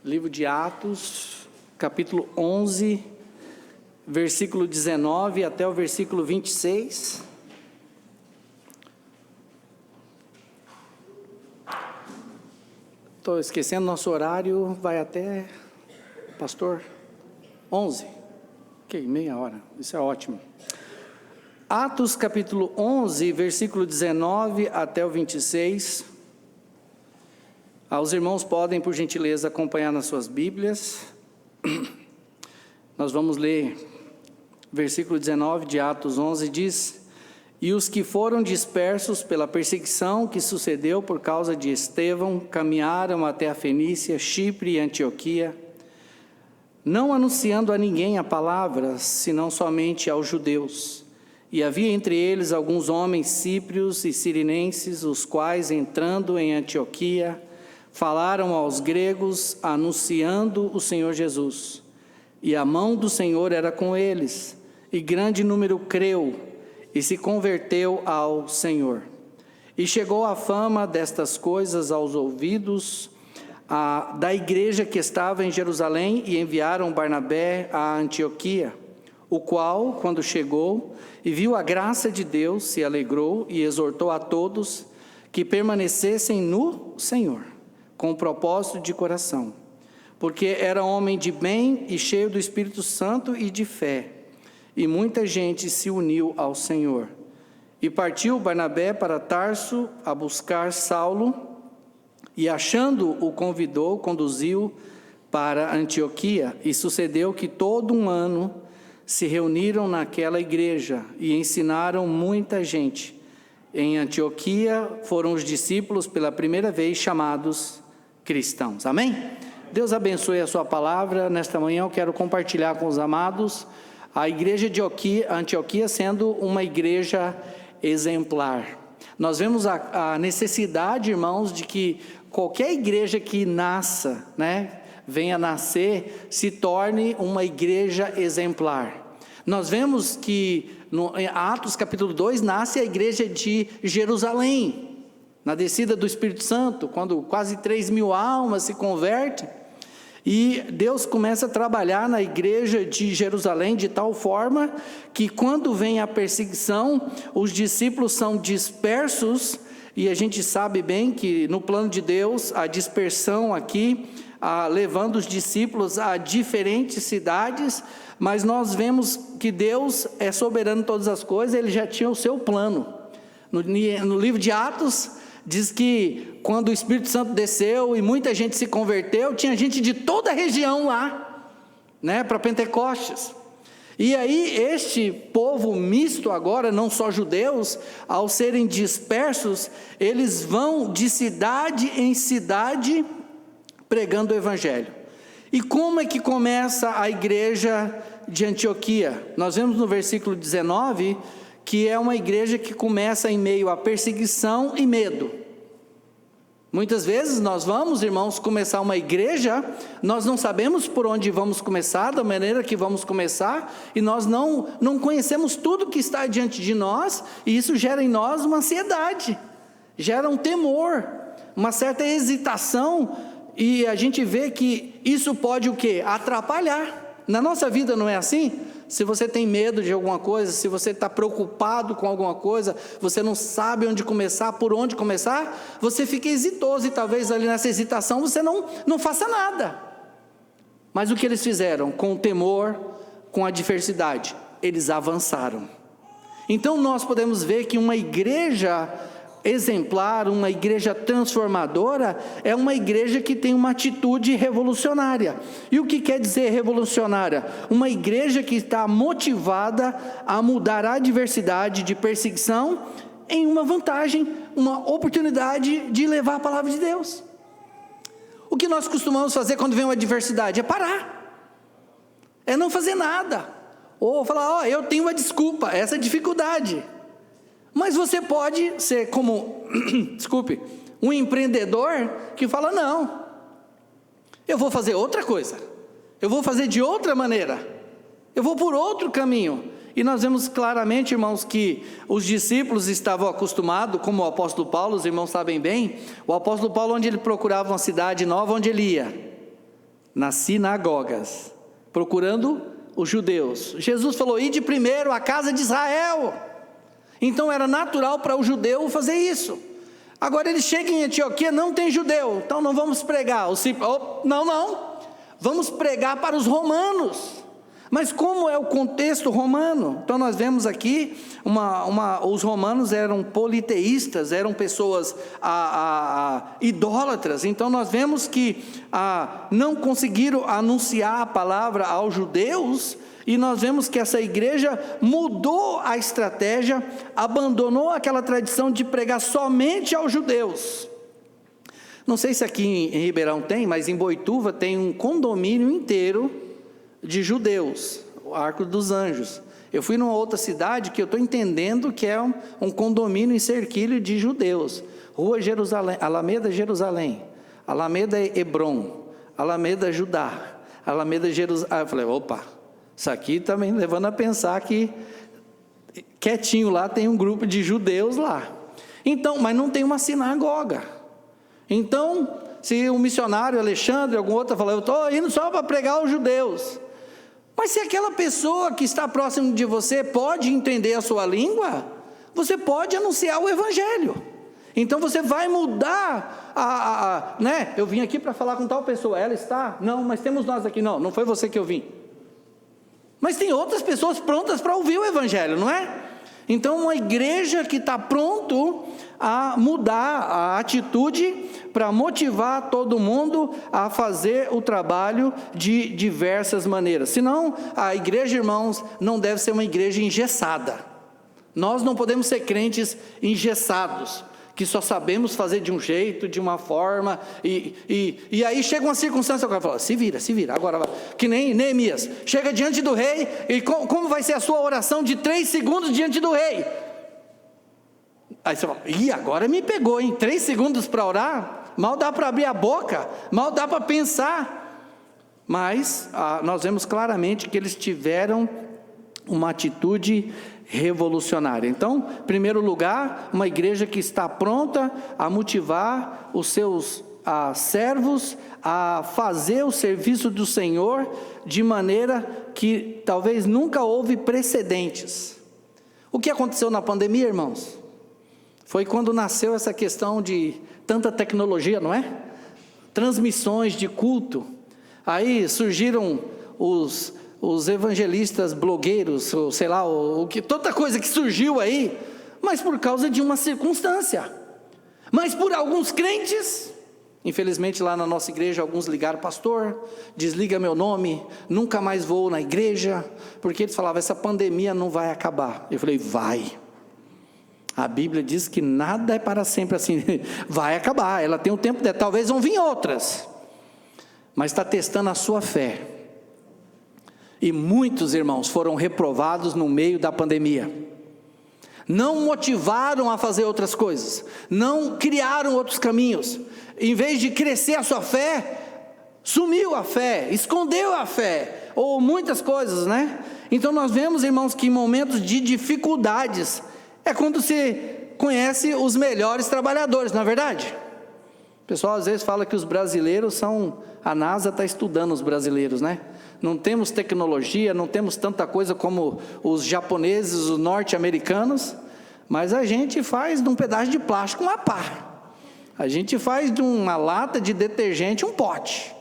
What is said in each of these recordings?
Livro de Atos, capítulo 11, versículo 19 até o versículo 26. Estou esquecendo, nosso horário vai até, pastor, 11. Ok, meia hora, isso é ótimo. Atos capítulo 11, versículo 19 até o 26. Os irmãos podem, por gentileza, acompanhar nas suas Bíblias. Nós vamos ler, versículo 19 de Atos 11, diz: E os que foram dispersos pela perseguição que sucedeu por causa de Estevão, caminharam até a Fenícia, Chipre e Antioquia, não anunciando a ninguém a palavra, senão somente aos judeus. E havia entre eles alguns homens síprios e sirinenses, os quais, entrando em Antioquia, falaram aos gregos, anunciando o Senhor Jesus. E a mão do Senhor era com eles, e grande número creu, e se converteu ao Senhor. E chegou a fama destas coisas aos ouvidos da igreja que estava em Jerusalém, e enviaram Barnabé a Antioquia, o qual, quando chegou e viu a graça de Deus, se alegrou e exortou a todos que permanecessem no Senhor, com propósito de coração, porque era homem de bem e cheio do Espírito Santo e de fé, e muita gente se uniu ao Senhor. E partiu Barnabé para Tarso a buscar Saulo, e achando-o convidou, conduziu para Antioquia, e sucedeu que todo um ano se reuniram naquela igreja, e ensinaram muita gente. Em Antioquia foram os discípulos pela primeira vez chamados cristãos. Amém? Deus abençoe a sua palavra. Nesta manhã eu quero compartilhar com os amados a igreja de Antioquia sendo uma igreja exemplar. Nós vemos a necessidade, irmãos, de que qualquer igreja que nasça, venha nascer, se torne uma igreja exemplar. Nós vemos que em Atos capítulo 2 nasce a igreja de Jerusalém, na descida do Espírito Santo, quando quase 3.000 almas se convertem, e Deus começa a trabalhar na igreja de Jerusalém de tal forma que quando vem a perseguição, os discípulos são dispersos, e a gente sabe bem que no plano de Deus, a dispersão aqui, levando os discípulos a diferentes cidades, mas nós vemos que Deus é soberano em todas as coisas, Ele já tinha o seu plano. No livro de Atos, diz que quando o Espírito Santo desceu e muita gente se converteu, tinha gente de toda a região lá, para Pentecostes. E aí este povo misto agora, não só judeus, ao serem dispersos, eles vão de cidade em cidade pregando o Evangelho. E como é que começa a igreja de Antioquia? Nós vemos no versículo 19, que é uma igreja que começa em meio à perseguição e medo. Muitas vezes nós vamos, irmãos, começar uma igreja, nós não sabemos por onde vamos começar, da maneira que vamos começar, e nós não conhecemos tudo que está diante de nós, e isso gera em nós uma ansiedade, gera um temor, uma certa hesitação, e a gente vê que isso pode o quê? Atrapalhar. Na nossa vida não é assim? Se você tem medo de alguma coisa, se você está preocupado com alguma coisa, você não sabe onde começar, por onde começar, você fica hesitoso, e talvez ali nessa hesitação você não faça nada. Mas o que eles fizeram? Com o temor, com a adversidade, eles avançaram. Então nós podemos ver que uma igreja exemplar, uma igreja transformadora, é uma igreja que tem uma atitude revolucionária. E o que quer dizer revolucionária? Uma igreja que está motivada a mudar a adversidade de perseguição em uma vantagem, uma oportunidade de levar a palavra de Deus. O que nós costumamos fazer quando vem uma adversidade? É parar, é não fazer nada, ou falar, eu tenho uma desculpa, essa dificuldade. Mas você pode ser como, um empreendedor que fala, não, eu vou fazer outra coisa, eu vou fazer de outra maneira, eu vou por outro caminho. E nós vemos claramente, irmãos, que os discípulos estavam acostumados, como o apóstolo Paulo, os irmãos sabem bem, o apóstolo Paulo, onde ele procurava uma cidade nova, onde ele ia? nas sinagogas, procurando os judeus. Jesus falou: ide primeiro à casa de Israel. Então era natural para o judeu fazer isso. Agora ele chega em Antioquia, não tem judeu, então não vamos pregar. Não, vamos pregar para os romanos. Mas como é o contexto romano? Então nós vemos aqui, os romanos eram politeístas, eram pessoas idólatras. Então nós vemos que não conseguiram anunciar a palavra aos judeus, e nós vemos que essa igreja mudou a estratégia, abandonou aquela tradição de pregar somente aos judeus. Não sei se aqui em Ribeirão tem, mas em Boituva tem um condomínio inteiro de judeus, o Arco dos Anjos. Eu fui numa outra cidade que eu estou entendendo que é um condomínio em Cerquilho de judeus. Rua Jerusalém, Alameda Jerusalém, Alameda Hebron, Alameda Judá, Alameda Jerusalém. Eu falei: opa, isso aqui está me levando a pensar que quietinho lá tem um grupo de judeus lá. Então, mas não tem uma sinagoga. Então, se o missionário Alexandre, algum outro, falar: eu estou indo só para pregar aos judeus. Mas se aquela pessoa que está próximo de você pode entender a sua língua, você pode anunciar o evangelho. Então você vai mudar, né? Eu vim aqui para falar com tal pessoa, ela está? Não, mas temos nós aqui. Não foi você que eu vim. Mas tem outras pessoas prontas para ouvir o evangelho, não é? Então uma igreja que está pronto a mudar a atitude para motivar todo mundo a fazer o trabalho de diversas maneiras. Senão a igreja, irmãos, não deve ser uma igreja engessada. Nós não podemos ser crentes engessados, que só sabemos fazer de um jeito, de uma forma, e aí chega uma circunstância, o cara fala: se vira, agora vai. Que nem Neemias, chega diante do rei, e como vai ser a sua oração de 3 segundos diante do rei? Aí você fala: agora me pegou, 3 segundos para orar? Mal dá para abrir a boca, mal dá para pensar. Mas nós vemos claramente que eles tiveram uma atitude revolucionária. Então, em primeiro lugar, uma igreja que está pronta a motivar os seus servos a fazer o serviço do Senhor de maneira que talvez nunca houve precedentes. O que aconteceu na pandemia, irmãos? Foi quando nasceu essa questão de tanta tecnologia, não é? Transmissões de culto. Aí surgiram os evangelistas blogueiros, ou sei lá, toda coisa que surgiu aí, mas por causa de uma circunstância. Mas por alguns crentes, infelizmente lá na nossa igreja, alguns ligaram: pastor, desliga meu nome, nunca mais vou na igreja, porque eles falavam: essa pandemia não vai acabar. Eu falei: vai. A Bíblia diz que nada é para sempre assim. Vai acabar, ela tem um tempo dela, talvez vão vir outras, mas está testando a sua fé. E muitos irmãos foram reprovados no meio da pandemia, não motivaram a fazer outras coisas, não criaram outros caminhos. Em vez de crescer a sua fé, sumiu a fé, escondeu a fé, ou muitas coisas, né? Então nós vemos, irmãos, que em momentos de dificuldades é quando se conhece os melhores trabalhadores, não é verdade? O pessoal às vezes fala que os brasileiros a NASA está estudando os brasileiros, né? Não temos tecnologia, não temos tanta coisa como os japoneses, os norte-americanos, mas a gente faz de um pedaço de plástico uma pá, a gente faz de uma lata de detergente um pote,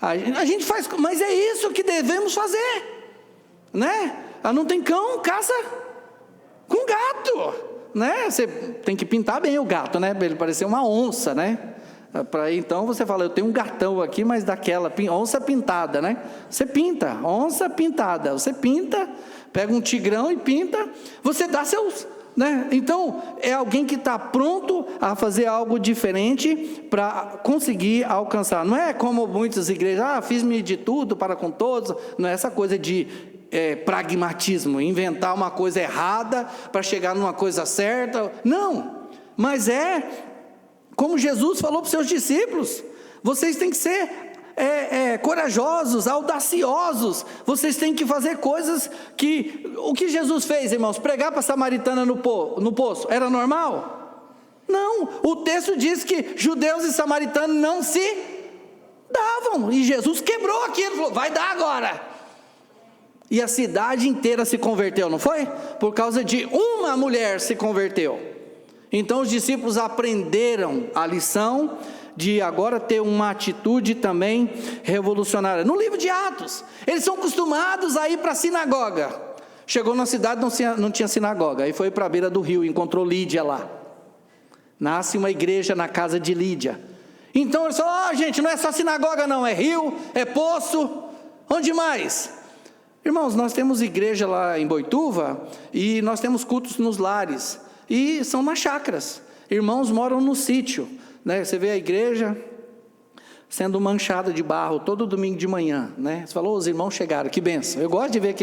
a gente faz, mas é isso que devemos fazer, né? Não tem cão, caça com gato, né? Você tem que pintar bem o gato, né? Para ele parecer uma onça, né? Então você fala: eu tenho um gatão aqui, mas daquela onça pintada, né? Você pinta, onça pintada, você pinta, pega um tigrão e pinta, você dá seus, né? Então é alguém que está pronto a fazer algo diferente para conseguir alcançar. Não é como muitas igrejas: fiz-me de tudo para com todos. Não é essa coisa de pragmatismo, inventar uma coisa errada para chegar numa coisa certa. Não, mas como Jesus falou para os seus discípulos: vocês têm que ser corajosos, audaciosos, vocês têm que fazer coisas que... O que Jesus fez, irmãos? Pregar para a samaritana no poço, era normal? Não, o texto diz que judeus e samaritanos não se Davam, e Jesus quebrou aquilo, falou, vai dar agora. E a cidade inteira se converteu, não foi? Por causa de uma mulher se converteu. Então os discípulos aprenderam a lição de agora ter uma atitude também revolucionária. No livro de Atos, eles são acostumados a ir para a sinagoga. Chegou na cidade, não tinha sinagoga, aí foi para a beira do rio, encontrou Lídia lá. Nasce uma igreja na casa de Lídia. Então eles falaram, gente, não é só sinagoga não, é rio, é poço, onde mais? Irmãos, nós temos igreja lá em Boituva, e nós temos cultos nos lares, e são nas chácaras. Irmãos moram no sítio, né? Você vê a igreja sendo manchada de barro todo domingo de manhã, né? Você falou, os irmãos chegaram, que bênção. Eu gosto de ver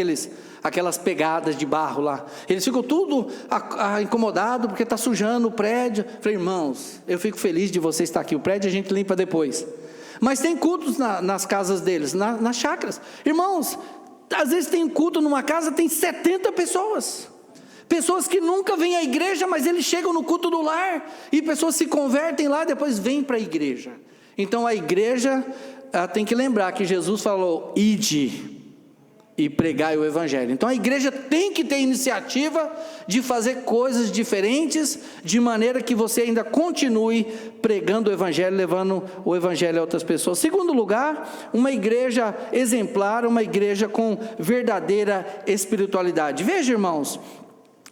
aquelas pegadas de barro lá. Eles ficam tudo incomodados porque está sujando o prédio. Eu falei, irmãos, eu fico feliz de você estar aqui. O prédio a gente limpa depois. Mas tem cultos nas casas deles, nas chácaras. Irmãos, às vezes tem culto numa casa, tem 70 pessoas. Pessoas que nunca vêm à igreja, mas eles chegam no culto do lar. E pessoas se convertem lá, depois vêm para a igreja. Então a igreja tem que lembrar que Jesus falou, ide e pregai o evangelho. Então a igreja tem que ter iniciativa de fazer coisas diferentes, de maneira que você ainda continue pregando o evangelho, levando o evangelho a outras pessoas. Segundo lugar, uma igreja exemplar, uma igreja com verdadeira espiritualidade. Veja, irmãos,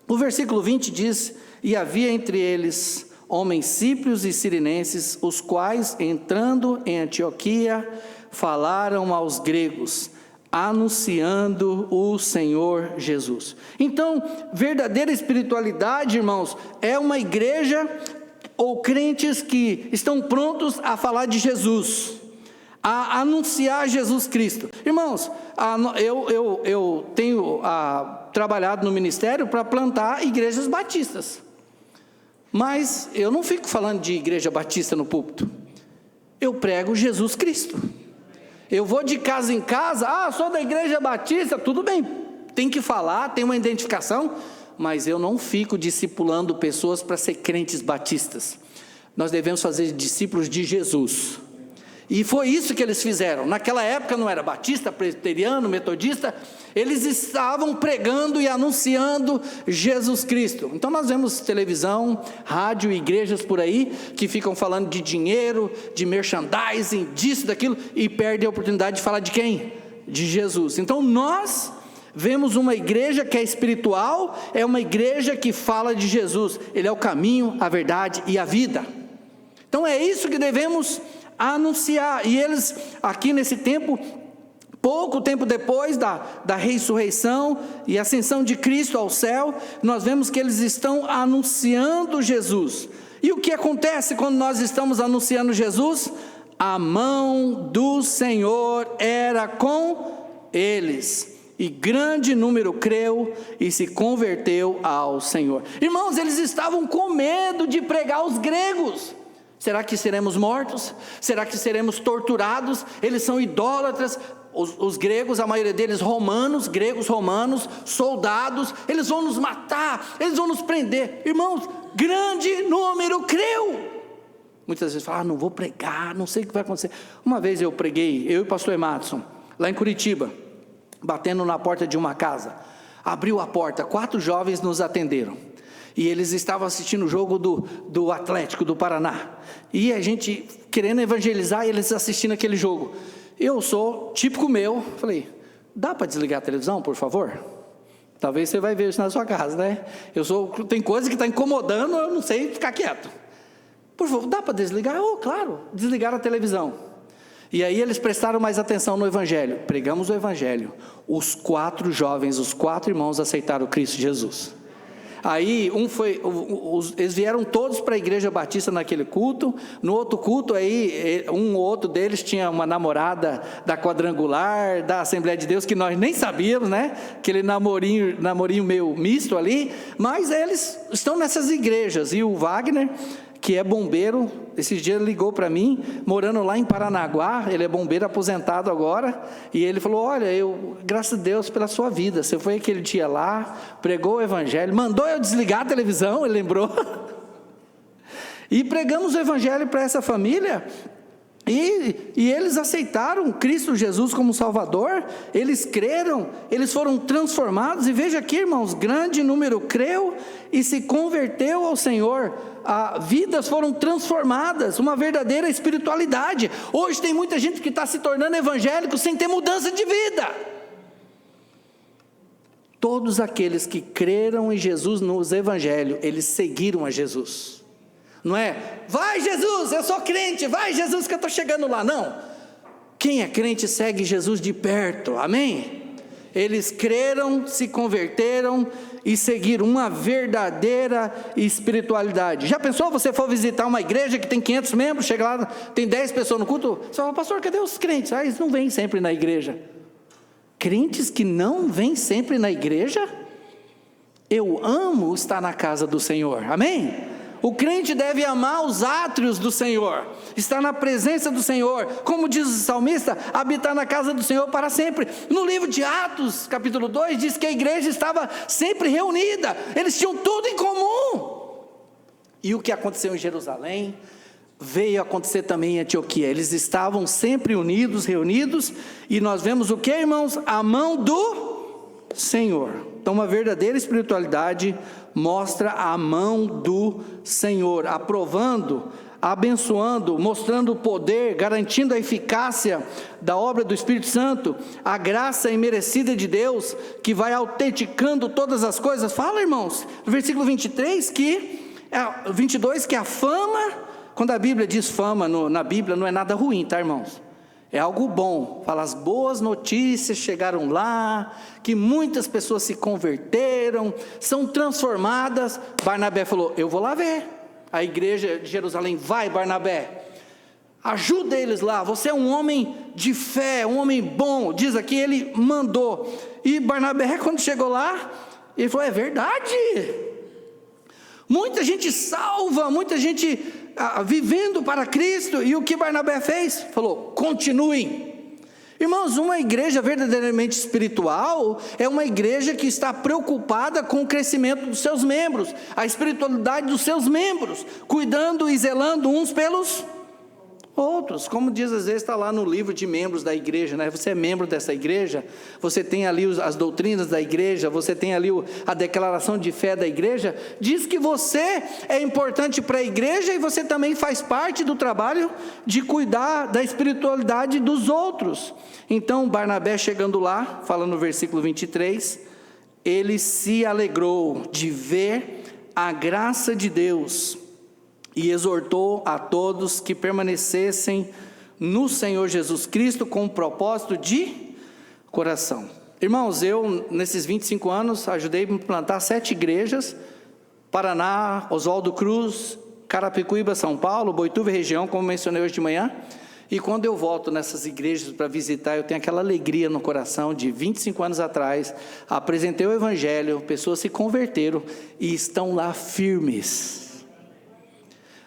o versículo 20 diz, e havia entre eles homens cíprios e cirenenses, os quais, entrando em Antioquia, falaram aos gregos, anunciando o Senhor Jesus. Então, verdadeira espiritualidade, irmãos, é uma igreja ou crentes que estão prontos a falar de Jesus, a anunciar Jesus Cristo. Irmãos, eu tenho trabalhado no ministério para plantar igrejas batistas. Mas eu não fico falando de igreja batista no púlpito. Eu prego Jesus Cristo. Eu vou de casa em casa, sou da igreja batista, tudo bem, tem que falar, tem uma identificação, mas eu não fico discipulando pessoas para ser crentes batistas. Nós devemos fazer discípulos de Jesus. E foi isso que eles fizeram. Naquela época não era batista, presbiteriano, metodista, eles estavam pregando e anunciando Jesus Cristo. Então nós vemos televisão, rádio, igrejas por aí, que ficam falando de dinheiro, de merchandising, disso, daquilo, e perdem a oportunidade de falar de quem? De Jesus. Então nós vemos uma igreja que é espiritual, é uma igreja que fala de Jesus. Ele é o caminho, a verdade e a vida. Então é isso que devemos anunciar. E eles aqui nesse tempo, pouco tempo depois da ressurreição e ascensão de Cristo ao céu, nós vemos que eles estão anunciando Jesus. E o que acontece quando nós estamos anunciando Jesus? A mão do Senhor era com eles, e grande número creu e se converteu ao Senhor. Irmãos, eles estavam com medo de pregar aos gregos. Será que seremos mortos? Será que seremos torturados? Eles são idólatras. Os gregos, a maioria deles romanos, gregos romanos, soldados, eles vão nos matar, eles vão nos prender. Irmãos, grande número creu. Muitas vezes falam, não vou pregar, não sei o que vai acontecer. Uma vez eu preguei, eu e o pastor Emadson, lá em Curitiba, batendo na porta de uma casa. Abriu a porta, 4 jovens nos atenderam. E eles estavam assistindo o jogo do Atlético do Paraná. E a gente querendo evangelizar, e eles assistindo aquele jogo. Eu sou típico meu, falei, dá para desligar a televisão, por favor? Talvez você vai ver isso na sua casa, né? Tem coisa que está incomodando, eu não sei ficar quieto. Por favor, dá para desligar? Claro, desligaram a televisão. E aí eles prestaram mais atenção no evangelho. Pregamos o evangelho. Os 4 jovens, os 4 irmãos aceitaram Cristo Jesus. Aí eles vieram todos para a igreja batista naquele culto. No outro culto aí, um ou outro deles tinha uma namorada da quadrangular, da Assembleia de Deus, que nós nem sabíamos, né? Aquele namorinho meio misto ali. Mas eles estão nessas igrejas. E o Wagner, que é bombeiro, esses dias ligou para mim, morando lá em Paranaguá, ele é bombeiro aposentado agora, e ele falou, olha, graças a Deus pela sua vida, você foi aquele dia lá, pregou o evangelho, mandou eu desligar a televisão, ele lembrou, e pregamos o evangelho para essa família, E eles aceitaram Cristo Jesus como Salvador, eles creram, eles foram transformados, e veja aqui, irmãos, grande número creu e se converteu ao Senhor, vidas foram transformadas, uma verdadeira espiritualidade. Hoje tem muita gente que está se tornando evangélico sem ter mudança de vida. Todos aqueles que creram em Jesus nos evangelhos, eles seguiram a Jesus. Não é, vai Jesus, eu sou crente, vai Jesus que eu estou chegando lá, não. Quem é crente segue Jesus de perto, amém? Eles creram, se converteram e seguiram uma verdadeira espiritualidade. Já pensou, você for visitar uma igreja que tem 500 membros, chega lá, tem 10 pessoas no culto, você fala, pastor, cadê os crentes? Eles não vêm sempre na igreja. Crentes que não vêm sempre na igreja? Eu amo estar na casa do Senhor, amém? O crente deve amar os átrios do Senhor, estar na presença do Senhor, como diz o salmista, habitar na casa do Senhor para sempre. No livro de Atos, capítulo 2, diz que a igreja estava sempre reunida, eles tinham tudo em comum. E o que aconteceu em Jerusalém, veio acontecer também em Antioquia, eles estavam sempre unidos, reunidos, e nós vemos o que, irmãos? A mão do Senhor. Então uma verdadeira espiritualidade mostra a mão do Senhor, aprovando, abençoando, mostrando o poder, garantindo a eficácia da obra do Espírito Santo, a graça imerecida de Deus, que vai autenticando todas as coisas. Fala, irmãos, no versículo 22, que a fama, quando a Bíblia diz fama na Bíblia, não é nada ruim, tá, irmãos? É algo bom, fala, as boas notícias chegaram lá, que muitas pessoas se converteram, são transformadas. Barnabé falou, eu vou lá ver. A igreja de Jerusalém, vai Barnabé, ajuda eles lá, você é um homem de fé, um homem bom, diz aqui, ele mandou. E Barnabé, quando chegou lá, ele falou, é verdade, muita gente salva, muita gente vivendo para Cristo. E o que Barnabé fez? Falou, continuem. Irmãos, uma igreja verdadeiramente espiritual é uma igreja que está preocupada com o crescimento dos seus membros, a espiritualidade dos seus membros, cuidando e zelando uns pelos outros, como diz às vezes, está lá no livro de membros da igreja, né? Você é membro dessa igreja, você tem ali as doutrinas da igreja, você tem ali a declaração de fé da igreja, diz que você é importante para a igreja e você também faz parte do trabalho de cuidar da espiritualidade dos outros. Então Barnabé chegando lá, fala no versículo 23, ele se alegrou de ver a graça de Deus, e exortou a todos que permanecessem no Senhor Jesus Cristo com um propósito de coração. Irmãos, eu nesses 25 anos ajudei a plantar 7 igrejas, Paraná, Oswaldo Cruz, Carapicuíba, São Paulo, Boituva região, como mencionei hoje de manhã. E quando eu volto nessas igrejas para visitar, eu tenho aquela alegria no coração de 25 anos atrás, apresentei o Evangelho, pessoas se converteram e estão lá firmes.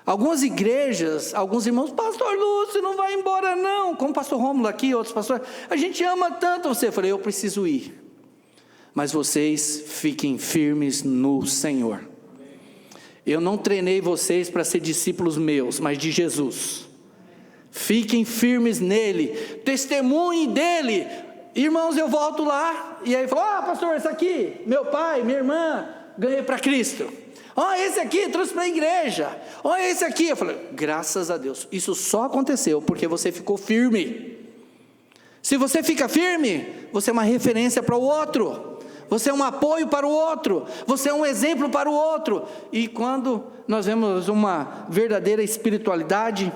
Algumas igrejas, alguns irmãos, pastor Lúcio, não vai embora não, como o pastor Rômulo aqui, outros pastores, a gente ama tanto você. Eu falei, eu preciso ir, mas vocês fiquem firmes no Senhor. Eu não treinei vocês para ser discípulos meus, mas de Jesus. Fiquem firmes nele, testemunhem dele. Irmãos, eu volto lá, e aí falou, pastor, esse aqui, meu pai, minha irmã, ganhei para Cristo. Esse aqui, trouxe para a igreja. Esse aqui. Eu falei, graças a Deus, isso só aconteceu porque você ficou firme. Se você fica firme, você é uma referência para o outro, você é um apoio para o outro, você é um exemplo para o outro. E quando nós vemos uma verdadeira espiritualidade,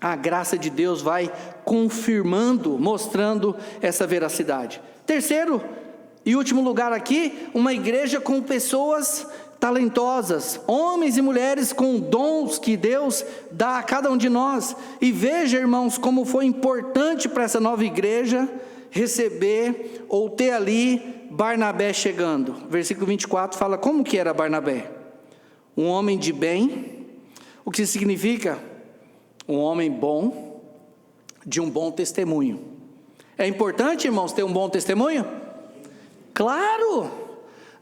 a graça de Deus vai confirmando, mostrando essa veracidade. Terceiro e último lugar aqui, uma igreja com pessoas talentosas, homens e mulheres com dons que Deus dá a cada um de nós. E veja, irmãos, como foi importante para essa nova igreja receber ou ter ali Barnabé chegando. Versículo 24 fala como que era Barnabé. Um homem de bem. O que significa? Um homem bom, de um bom testemunho. É importante, irmãos, ter um bom testemunho? Claro!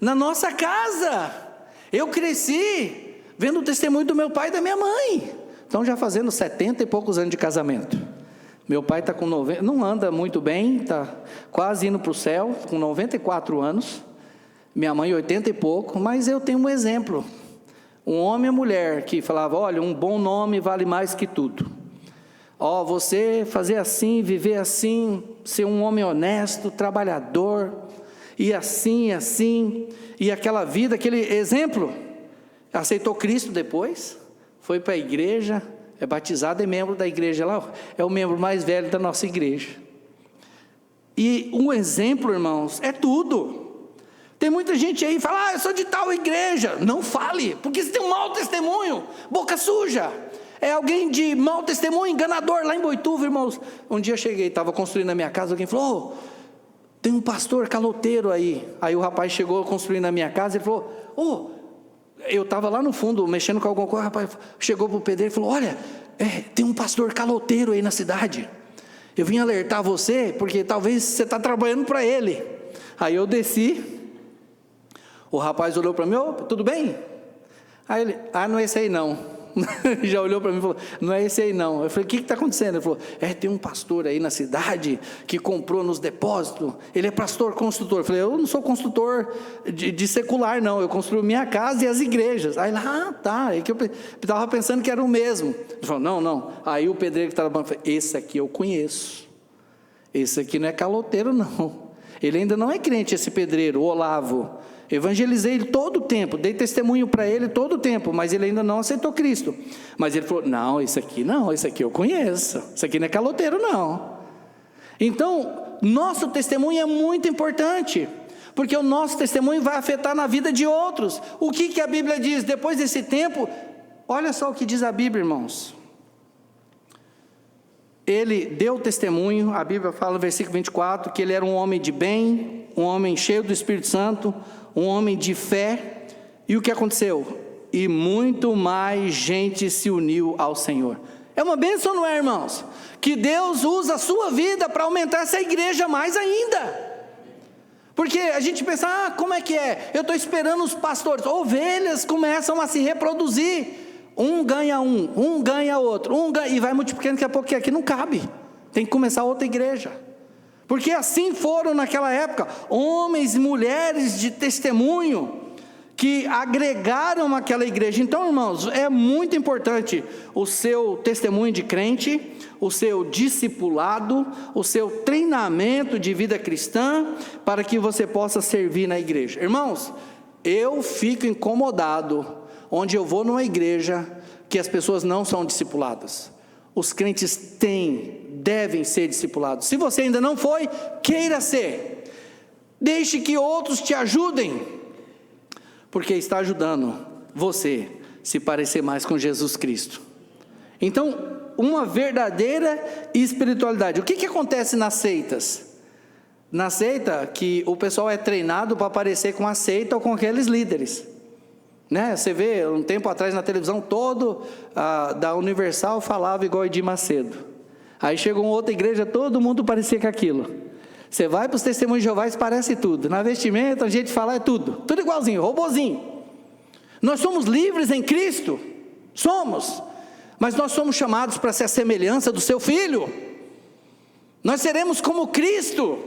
Na nossa casa eu cresci vendo o testemunho do meu pai e da minha mãe, então já fazendo 70 e poucos anos de casamento. Meu pai está com 90, não anda muito bem, está quase indo para o céu, com 94 anos. Minha mãe 80 e pouco, mas eu tenho um exemplo. Um homem e mulher que falava, olha, um bom nome vale mais que tudo. Ó, você fazer assim, viver assim, ser um homem honesto, trabalhador, e assim, e aquela vida, aquele exemplo. Aceitou Cristo depois, foi para a igreja, é batizado, é membro da igreja lá, é o membro mais velho da nossa igreja. E um exemplo, irmãos, é tudo. Tem muita gente aí que fala, eu sou de tal igreja. Não fale, porque você tem um mau testemunho, boca suja. É alguém de mau testemunho, enganador, lá em Boituva, irmãos. Um dia eu cheguei, estava construindo a minha casa, alguém falou, tem um pastor caloteiro aí. Aí o rapaz chegou construindo a minha casa, ele falou, eu estava lá no fundo, mexendo com alguma coisa, o rapaz chegou para o pedreiro e falou, olha, tem um pastor caloteiro aí na cidade. Eu vim alertar você, porque talvez você está trabalhando para ele. Aí eu desci, o rapaz olhou para mim, tudo bem? Aí ele, não é esse aí não. Já olhou para mim e falou, não é esse aí não. Eu falei, o que está acontecendo? Ele falou, tem um pastor aí na cidade que comprou nos depósitos, ele é pastor construtor. Eu falei, eu não sou construtor de secular não, eu construo minha casa e as igrejas. Aí lá, tá, aí que eu estava pensando que era o mesmo. Ele falou, não. Aí o pedreiro que estava falando, esse aqui eu conheço, esse aqui não é caloteiro não, ele ainda não é crente, esse pedreiro, o Olavo. Evangelizei ele todo o tempo, dei testemunho para ele todo o tempo, mas ele ainda não aceitou Cristo. Mas ele falou, não, esse aqui eu conheço, esse aqui não é caloteiro não. Então, nosso testemunho é muito importante, porque o nosso testemunho vai afetar na vida de outros. O que a Bíblia diz? Depois desse tempo, olha só o que diz a Bíblia, irmãos. Ele deu testemunho, a Bíblia fala no versículo 24, que ele era um homem de bem, um homem cheio do Espírito Santo, um homem de fé. E o que aconteceu? E muito mais gente se uniu ao Senhor. É uma bênção, não é, irmãos? Que Deus usa a sua vida para aumentar essa igreja mais ainda. Porque a gente pensa, como é que é? Eu estou esperando os pastores, ovelhas começam a se reproduzir. Um ganha um ganha outro, e vai multiplicando, daqui a pouco aqui não cabe. Tem que começar outra igreja. Porque assim foram naquela época, homens e mulheres de testemunho, que agregaram aquela igreja. Então, irmãos, é muito importante o seu testemunho de crente, o seu discipulado, o seu treinamento de vida cristã, para que você possa servir na igreja. Irmãos, eu fico incomodado, onde eu vou numa igreja, que as pessoas não são discipuladas. Os crentes devem ser discipulados. Se você ainda não foi, queira ser. Deixe que outros te ajudem, porque está ajudando você se parecer mais com Jesus Cristo. Então, uma verdadeira espiritualidade. O que acontece nas seitas? Na seita, que o pessoal é treinado para parecer com a seita ou com aqueles líderes. Você vê, um tempo atrás na televisão, da Universal falava igual Edir Macedo. Aí chegou uma outra igreja, todo mundo parecia com aquilo. Você vai para os testemunhos de Jeová, parece tudo. Na vestimenta, a gente fala, é tudo igualzinho, robozinho. Nós somos livres em Cristo, somos, mas nós somos chamados para ser a semelhança do seu Filho. Nós seremos como Cristo,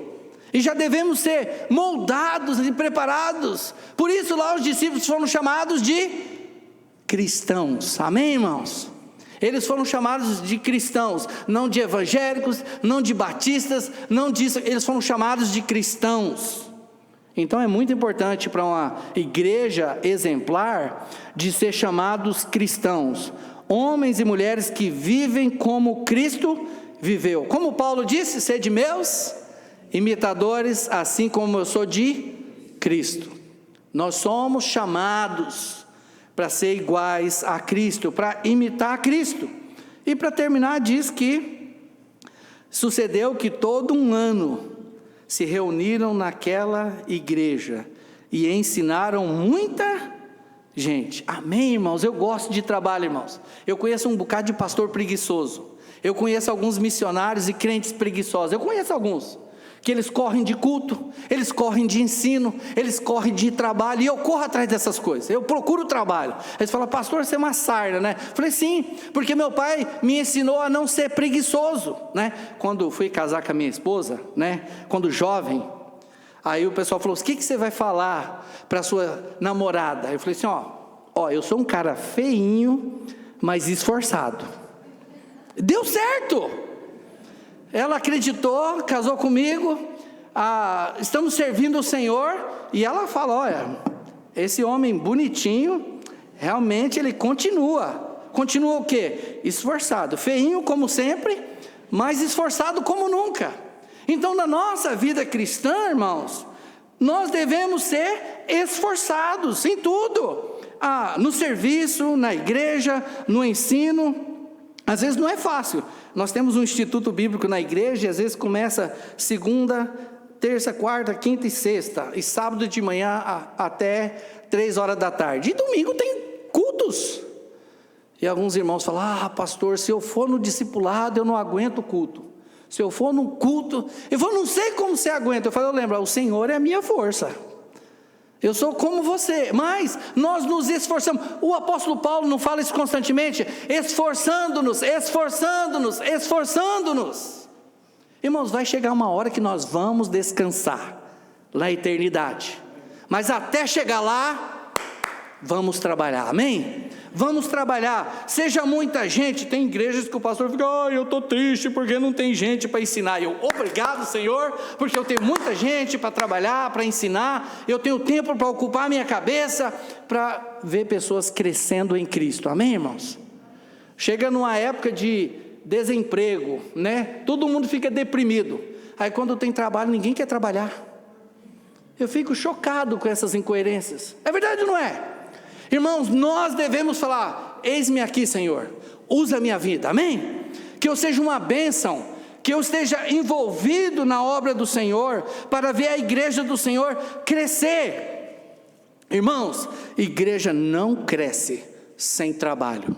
e já devemos ser moldados e preparados. Por isso lá os discípulos foram chamados de cristãos, amém, irmãos? Eles foram chamados de cristãos, não de evangélicos, não de batistas, não disso, eles foram chamados de cristãos. Então é muito importante para uma igreja exemplar, de ser chamados cristãos, homens e mulheres que vivem como Cristo viveu. Como Paulo disse, sede meus imitadores, assim como eu sou de Cristo. Nós somos chamados para ser iguais a Cristo, para imitar a Cristo. E para terminar, diz que sucedeu que todo um ano se reuniram naquela igreja e ensinaram muita gente. Amém, irmãos? Eu gosto de trabalho, irmãos. Eu conheço um bocado de pastor preguiçoso. Eu conheço alguns missionários e crentes preguiçosos. Eu conheço alguns que eles correm de culto, eles correm de ensino, eles correm de trabalho, e eu corro atrás dessas coisas, eu procuro trabalho. Eles falam: pastor, você é uma sarna, né? Eu falei: sim, porque meu pai me ensinou a não ser preguiçoso, né? Quando fui casar com a minha esposa, né? Quando jovem, aí o pessoal falou: o que você vai falar para sua namorada? Eu falei assim: ó, eu sou um cara feinho, mas esforçado. Deu certo. Ela acreditou, casou comigo, estamos servindo o Senhor, e ela fala: olha, esse homem bonitinho, realmente ele continua o quê? Esforçado, feinho como sempre, mas esforçado como nunca. Então, na nossa vida cristã, irmãos, nós devemos ser esforçados em tudo, no serviço, na igreja, no ensino. Às vezes não é fácil. Nós temos um instituto bíblico na igreja, e às vezes começa segunda, terça, quarta, quinta e sexta, e sábado de manhã até 3 horas da tarde, e domingo tem cultos, e alguns irmãos falam: pastor, se eu for no discipulado eu não aguento o culto, se eu for no culto, eu não sei como você aguenta. Eu lembro, o Senhor é a minha força, eu sou como você, mas nós nos esforçamos. O apóstolo Paulo não fala isso constantemente? Esforçando-nos. Irmãos, vai chegar uma hora que nós vamos descansar, na eternidade, mas até chegar lá, vamos trabalhar, amém? Vamos trabalhar, seja muita gente. Tem igrejas que o pastor fica: eu estou triste porque não tem gente para ensinar. Obrigado, Senhor, porque eu tenho muita gente para trabalhar, para ensinar, eu tenho tempo para ocupar a minha cabeça, para ver pessoas crescendo em Cristo, amém, irmãos? Chega numa época de desemprego, né? Todo mundo fica deprimido, aí quando tem trabalho ninguém quer trabalhar. Eu fico chocado com essas incoerências. É verdade ou não é? Irmãos, nós devemos falar: eis-me aqui, Senhor, usa a minha vida, amém? Que eu seja uma bênção, que eu esteja envolvido na obra do Senhor, para ver a igreja do Senhor crescer. Irmãos, igreja não cresce sem trabalho.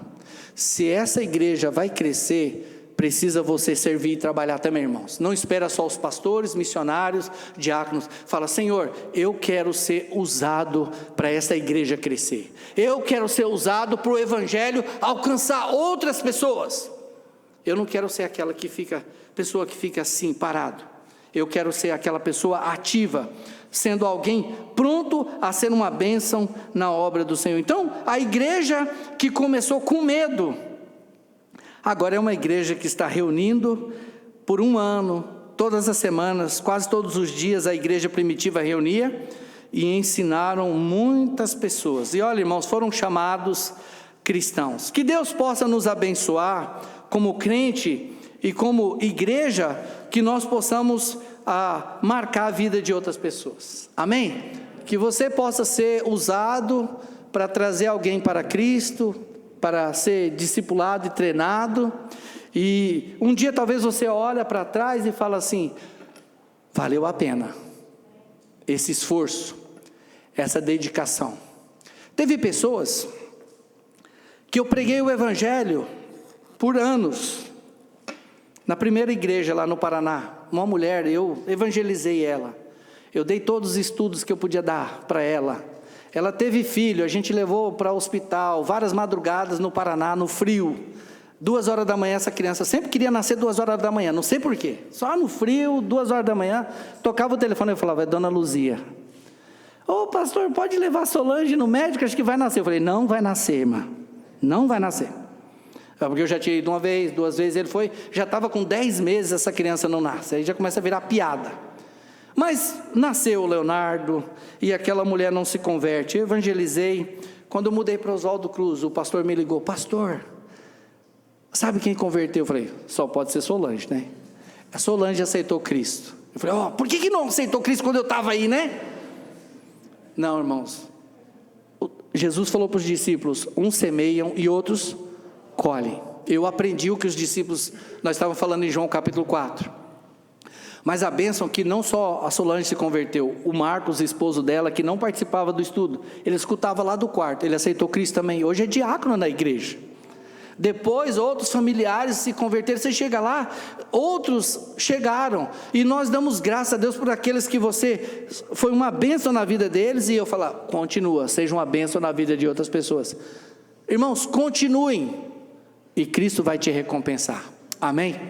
Se essa igreja vai crescer, precisa você servir e trabalhar também, irmãos. Não espera só os pastores, missionários, diáconos. Fala: Senhor, eu quero ser usado para essa igreja crescer, eu quero ser usado para o evangelho alcançar outras pessoas. Eu não quero ser aquela pessoa que fica assim, parado. Eu quero ser aquela pessoa ativa, sendo alguém pronto a ser uma bênção na obra do Senhor. Então, a igreja que começou com medo, agora é uma igreja que está reunindo por 1 ano, todas as semanas, quase todos os dias a igreja primitiva reunia e ensinaram muitas pessoas. E olha, irmãos, foram chamados cristãos. Que Deus possa nos abençoar como crente e como igreja, que nós possamos marcar a vida de outras pessoas, amém? Que você possa ser usado para trazer alguém para Cristo, para ser discipulado e treinado, e um dia talvez você olha para trás e fala assim: valeu a pena esse esforço, essa dedicação. Teve pessoas que eu preguei o evangelho por anos, na primeira igreja lá no Paraná, uma mulher, eu evangelizei ela, eu dei todos os estudos que eu podia dar para ela. Ela teve filho, a gente levou para o hospital, várias madrugadas no Paraná, no frio, 2 horas da manhã, essa criança sempre queria nascer 2 horas da manhã, não sei porquê, só no frio, 2 horas da manhã, tocava o telefone, eu falava: é Dona Luzia. Ô pastor, pode levar a Solange no médico, acho que vai nascer. Eu falei: não vai nascer, irmã, não vai nascer. Porque eu já tinha ido 1 vez, 2 vezes, ele foi, já estava com 10 meses, essa criança não nasce, aí já começa a virar piada. Mas nasceu o Leonardo, e aquela mulher não se converte. Eu evangelizei. Quando eu mudei para Oswaldo Cruz, o pastor me ligou: pastor, sabe quem converteu? Eu falei: só pode ser Solange, né? A Solange aceitou Cristo. Eu falei: por que não aceitou Cristo quando eu estava aí, né? Não, irmãos, Jesus falou para os discípulos: uns semeiam e outros colhem. Eu aprendi o que os discípulos, nós estávamos falando em João capítulo 4, mas a bênção que não só a Solange se converteu, o Marcos, esposo dela, que não participava do estudo, ele escutava lá do quarto, ele aceitou Cristo também, hoje é diácono na igreja. Depois outros familiares se converteram. Você chega lá, outros chegaram, e nós damos graças a Deus por aqueles que você foi uma bênção na vida deles, e eu falo, continua, seja uma bênção na vida de outras pessoas. Irmãos, continuem, e Cristo vai te recompensar. Amém?